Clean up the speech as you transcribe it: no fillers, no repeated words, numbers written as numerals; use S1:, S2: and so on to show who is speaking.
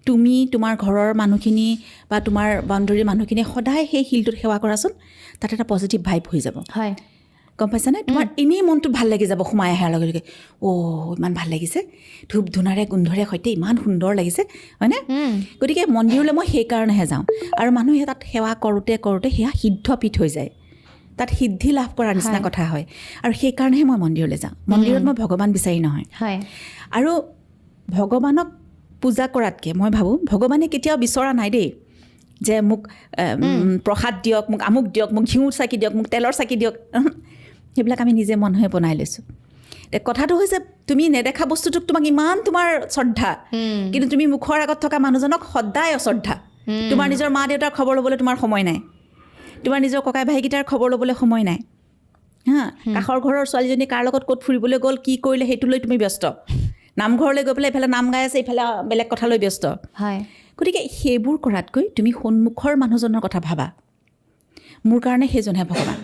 S1: তুমি তোমাৰ ঘৰৰ মানুহখিনি বা তোমাৰ বাউণ্ডৰীৰ মানুহখিনি সদায় সেই শিলটোত সেৱা কৰাচোন, তাত এটা পজিটিভ ভাইব হৈ যাব।
S2: হয়,
S1: গম পাইছানে? তোমাৰ এনেই মনটো ভাল লাগি যাব সোমাই অহাৰ লগে লগে, ইমান ভাল লাগিছে, ধূপ ধূনাৰে গোন্ধৰে সৈতে ইমান সুন্দৰ লাগিছে, হয়নে? গতিকে মন্দিৰলৈ মই সেইকাৰণেহে যাওঁ। আৰু মানুহে তাত সেৱা কৰোঁতে কৰোঁতে সেয়া সিদ্ধপীঠ হৈ যায়, তাত সিদ্ধি লাভ কৰাৰ নিচিনা কথা হয়। আৰু সেইকাৰণেহে মই মন্দিৰলৈ যাওঁ। মন্দিৰত মই ভগৱান বিচাৰি নহয়। আৰু ভগৱানক পূজা কৰাতকৈ মই ভাবোঁ ভগৱানে কেতিয়াও বিচৰা নাই দেই যে মোক প্ৰসাদ দিয়ক, মোক আমুক দিয়ক, মোক ঘিউৰ চাকি দিয়ক, মোক তেলৰ চাকি দিয়ক। সেইবিলাক আমি নিজে মানুহে বনাই লৈছোঁ। কথাটো হৈছে তুমি নেদেখা বস্তুটোক তোমাক ইমান তোমাৰ শ্ৰদ্ধা, কিন্তু তুমি মুখৰ আগত থকা মানুহজনক সদায় অশ্ৰদ্ধা। তোমাৰ নিজৰ মা দেউতাৰ খবৰ ল'বলৈ তোমাৰ সময় নাই, তোমাৰ নিজৰ ককাই ভাইকেইটাৰ খবৰ ল'বলৈ সময় নাই, হা, কাষৰ ঘৰৰ ছোৱালীজনী কাৰ লগত ক'ত ফুৰিবলৈ গ'ল, কি কৰিলে, সেইটো লৈ তুমি ব্যস্ত। নামঘৰলৈ গৈ পেলাই ইফালে নাম গাই আছে, ইফালে বেলেগ কথা লৈ ব্যস্ত। গতিকে সেইবোৰ কৰাতকৈ তুমি সন্মুখৰ মানুহজনৰ কথা ভাবা। মোৰ কাৰণে সেইজনহে ভগৱান।